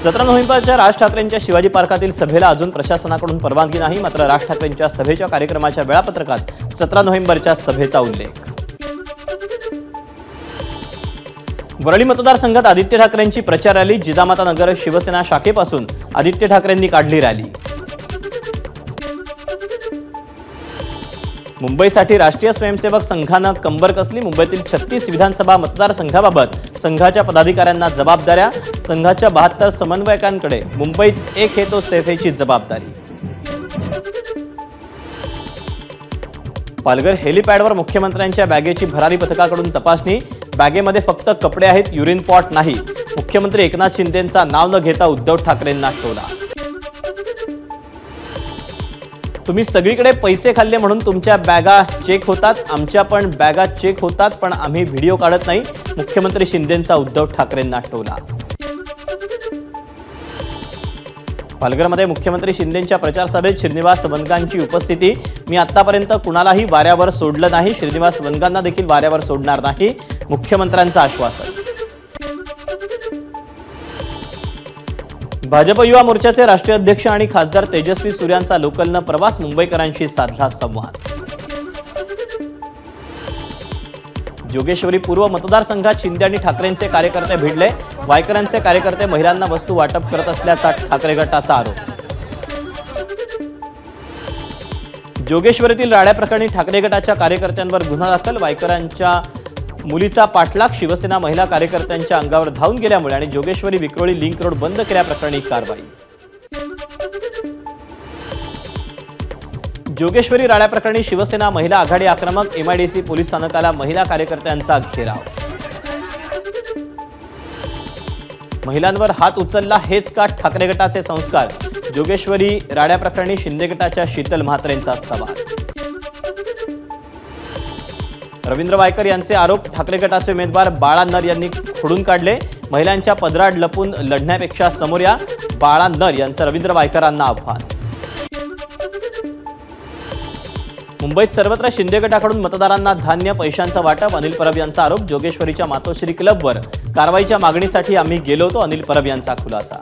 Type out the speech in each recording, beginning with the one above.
17 नोव्हेंबरच्या राज ठाकरेंच्या शिवाजी पार्कातील सभेला अजून प्रशासनाकडून परवानगी नाही। मात्र राज ठाकरेंच्या सभेच्या कार्यक्रमाच्या वेळापत्रकात 17 नोव्हेंबरच्या सभेचा उल्लेख। वरळी मतदारसंघात आदित्य ठाकरेंची प्रचार रॅली। जिजामाता नगर शिवसेना शाखेपासून आदित्य ठाकरेंनी काढली रॅली। मुंबईसाठी राष्ट्रीय स्वयंसेवक संघाने कंबर कसली। मुंबईतील 36 विधानसभा मतदारसंघाबाबत संघाच्या पदाधिकाऱ्यांना जबाबदाऱ्या। संघाच्या 72 समन्वयकांकडे मुंबईत एक है तो सैफेची जबाबदारी। पालघर हेलिपॅडवर मुख्यमंत्र्यांच्या बॅगेची भरारी पथकाकडून तपासणी। बॅगेमध्ये फक्त कपडे आहेत, युरिन पॉट नाही। मुख्यमंत्री एकनाथ शिंदेंचा नाव न घेता उद्धव ठाकरेंना टोला। तुम्ही सगळीकडे पैसे खाल्ले म्हणून तुमच्या बॅगा चेक होतात, आमच्या पण बॅगा चेक होतात, पण आम्ही व्हिडिओ काढत नाही। मुख्यमंत्री शिंदेंचा उद्धव ठाकरेंना टोला। पालघरमध्ये मुख्यमंत्री शिंदेंच्या प्रचार सभेत श्रीनिवास वनगांची उपस्थिती। मी आतापर्यंत कुणालाही वाऱ्यावर सोडलं नाही, श्रीनिवास वनगांना देखील वाऱ्यावर सोडणार नाही, मुख्यमंत्र्यांचं आश्वासन। भाजप युवा मोर्चाचे राष्ट्रीय अध्यक्ष आणि खासदार तेजस्वी सूर्यांचा लोकलनं प्रवास। मुंबईकरांशी साधला संवाद। जोगेश्वरी पूर्व मतदारसंघात शिंदे आणि ठाकरेंचे कार्यकर्ते भिडले। वायकरांचे कार्यकर्ते महिलांना वस्तू वाटप करत असल्याचा ठाकरे गटाचा आरोप। जोगेश्वरीतील राड्या प्रकरणी ठाकरे गटाच्या कार्यकर्त्यांवर गुन्हा दाखल। वायकरांच्या मुलीचा पाठलाग। शिवसेना महिला कार्यकर्त्यांच्या अंगावर धावून गेल्यामुळे आणि जोगेश्वरी विक्रोळी लिंक रोड बंद केल्याप्रकरणी कारवाई। जोगेश्वरी राड्या प्रकरणी शिवसेना महिला आघाडी आक्रमक। एमआयडीसी पोलीस स्थानकाला महिला कार्यकर्त्यांचा घेराव। महिलांवर हात उचलला हेच का ठाकरे गटाचे संस्कार। जोगेश्वरी राड्या प्रकरणी शिंदे गटाच्या शीतल म्हात्रेंचा सवाल। रवींद्र वायकर यांचे आरोप। ठाकरे गटाचे उमेदवार बाळा नर यांनी खोडून काढले। महिलांच्या पदरात लपून लढण्यापेक्षा समोर या, बाळा नर यांचं रवींद्र वायकरांना आव्हान। मुंबईत सर्वत्र शिंदे गटाकडून मतदारांना धान्य पैशांचं वाटप। अनिल परब यांचा आरोप। जोगेश्वरीच्या मातोश्री क्लबवर कारवाईच्या मागणीसाठी आम्ही गेलो होतो, अनिल परब यांचा खुलासा।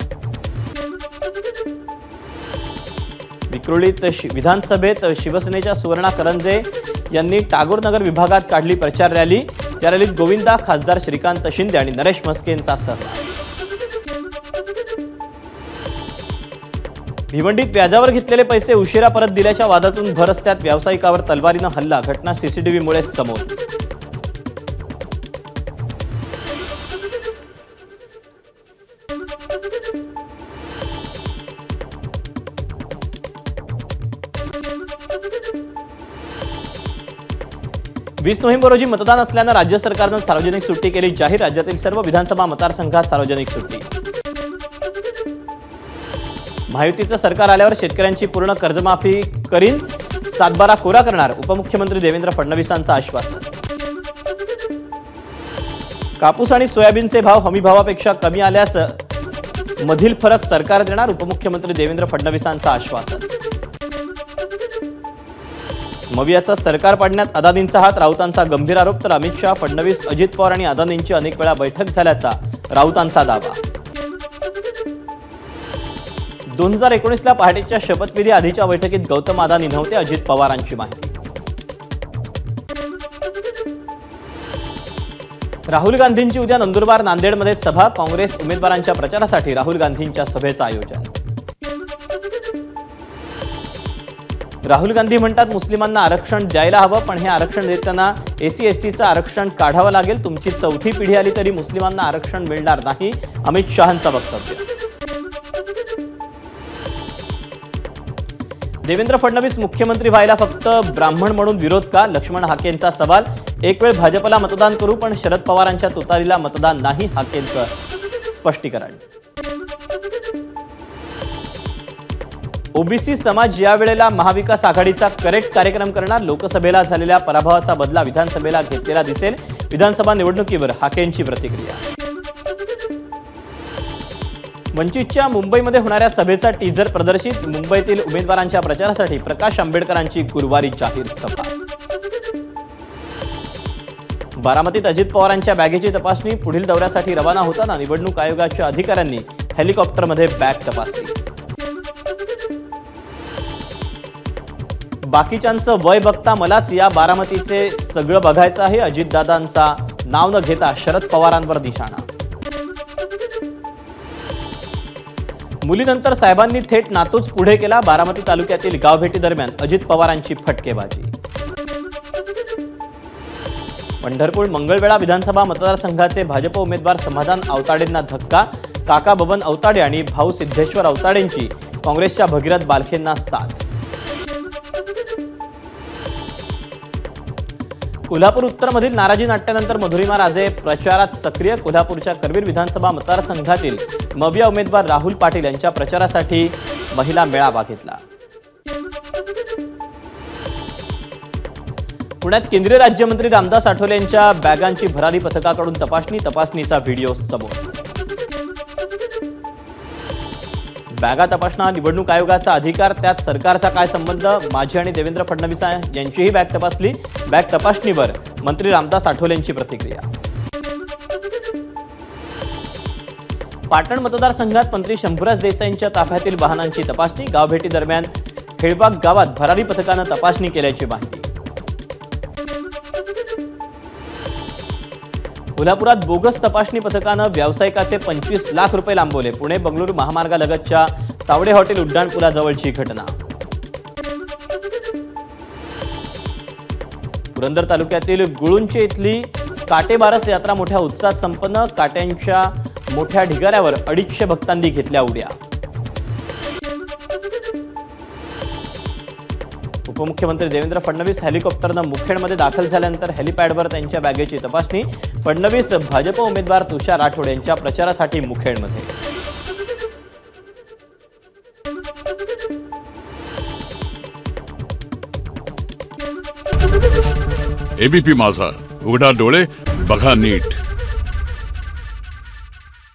विक्रोळीत विधानसभेत शिवसेनेच्या सुवर्णा करंजे यांनी टागोरनगर विभागात काढली प्रचार रॅली। या रॅलीत गोविंदा, खासदार श्रीकांत शिंदे आणि नरेश म्हस्केंचा सहभाग। भिवंडीत व्याजावर घेतलेले पैसे उशिरा परत दिल्याच्या वादातून भर रस्त्यात व्यावसायिकावर तलवारीनं हल्ला। घटना सीसीटीव्हीमुळे समोर। वीस नोव्हेंबर रोजी मतदान असल्यानं राज्य सरकारनं सार्वजनिक सुट्टी केली जाहीर। राज्यातील सर्व विधानसभा मतदारसंघात सार्वजनिक सुट्टी। महायुतीचं सरकार आल्यावर शेतकऱ्यांची पूर्ण कर्जमाफी करीन, 7/12 कोरा करणार। उपमुख्यमंत्री देवेंद्र फडणवीसांचं आश्वासन। कापूस आणि सोयाबीनचे भाव हमीभावापेक्षा कमी आल्यास मधील फरक सरकार देणार। उपमुख्यमंत्री देवेंद्र फडणवीसांचं आश्वासन। मवियाचं सरकार पाडण्यात अदानींचा हात, राऊतांचा गंभीर आरोप। तर अमित शहा, फडणवीस, अजित पवार आणि अदानींची अनेक वेळा बैठक झाल्याचा राऊतांचा दावा। 2019ला पहाटेच्या शपथविधी आधीच्या बैठकीत गौतम अदानी नव्हते, अजित पवारांची माहिती। राहुल गांधींची उद्या नंदुरबार, नांदेडमध्ये सभा। काँग्रेस उमेदवारांच्या प्रचारासाठी राहुल गांधींच्या सभेचं आयोजन। राहुल गांधी म्हणतात मुस्लिमांना आरक्षण द्यायला हवं, पण हे आरक्षण देताना एससी-एसटीचं आरक्षण काढावं लागेल। तुमची चौथी पिढी आली तरी मुस्लिमांना आरक्षण मिळणार नाही, अमित शहांचं वक्तव्य। देवेंद्र फडणवीस मुख्यमंत्री व्हायला फक्त ब्राह्मण म्हणून विरोध का? लक्ष्मण हाकेंचा सवाल। एक वेळ भाजपला मतदान करू, पण शरद पवारांच्या तुतारीला मतदान नाही, हाकेंचं स्पष्टीकरण। ओबीसी समाज यावेळेला महाविकास आघाडीचा करेक्ट कार्यक्रम करणार। लोकसभेला झालेल्या पराभवाचा बदला विधानसभेला घेतलेला दिसेल। विधानसभा निवडणुकीवर हाकेंची प्रतिक्रिया। वंचितच्या मुंबईमध्ये होणाऱ्या सभेचा टीझर प्रदर्शित। मुंबईतील उमेदवारांच्या प्रचारासाठी प्रकाश आंबेडकरांची गुरुवारी जाहीर सभा। बारामतीत अजित पवारांच्या बॅगेची तपासणी। पुढील दौऱ्यासाठी रवाना होताना निवडणूक आयोगाच्या अधिकाऱ्यांनी हेलिकॉप्टरमध्ये बॅग तपासली। बाकीच्यांचं वय बघता मलाच या बारामतीचे सगळं बघायचं आहे, अजितदादांचा नाव न घेता शरद पवारांवर निशाणा। मुलीनंतर साहेबांनी थेट नातूच पुढे केला, बारामती तालुक्यातील गावभेटी दरम्यान अजित पवारांची फटकेबाजी। पंढरपूर मंगळवेढा विधानसभा मतदारसंघाचे भाजप उमेदवार समाधान अवताडेंना धक्का, काका बबन अवताडे आणि भाऊ सिद्धेश्वर अवताडेंची काँग्रेसच्या भगीरथ बालखेंना साथ। कोल्हापूर उत्तरमधील नाराजी नाट्यानंतर मधुरिमा राजे प्रचारात सक्रिय, कोल्हापूरच्या करवीर विधानसभा मतदारसंघातील मविया उमेदवार राहुल पाटील यांच्या प्रचारासाठी महिला मेळावा घेतला। पुण्यात केंद्रीय राज्यमंत्री रामदास आठवले यांच्या बॅगांची भरारी पथकाकडून तपासणीचा व्हिडिओ समोर। बॅगा तपासणं निवडणूक आयोगाचा अधिकार, त्यात सरकारचा काय संबंध? माझी आणि देवेंद्र फडणवीस यांचीही बॅग तपासली, बॅग तपासणीवर मंत्री रामदास आठवले यांची प्रतिक्रिया। पाटण मतदारसंघात मंत्री शंभूराज देसाईंच्या ताफ्यातील वाहनांची तपासणी, गावभेटी दरम्यान खेळबाग गावात भरारी पथकानं तपासणी केल्याची माहिती। कोल्हापुरात बोगस तपासणी पथकानं व्यावसायिकाचे 25 लाख रुपये लांबवले, पुणे बंगळुरू महामार्गालगतच्या तावडे हॉटेल उड्डाणपुलाजवळची घटना। पुरंदर तालुक्यातील गुळुंचे इथली काटेबारस यात्रा मोठ्या उत्साहात संपन्न, काट्यांच्या मोठ्या ढिगाऱ्यावर 250 भक्तांनी घेतल्या उड्या। उपमुख्यमंत्री देवेंद्र फडणवीस हेलिकॉप्टरनं मुखेडमध्ये दाखल झाल्यानंतर हेलिपॅडवर त्यांच्या बॅगेची तपासणी, फडणवीस भाजप उमेदवार तुषार राठोड यांच्या प्रचारासाठी मुखेडमध्ये। एबीपी माझा, उघडा डोळे बघा नीट।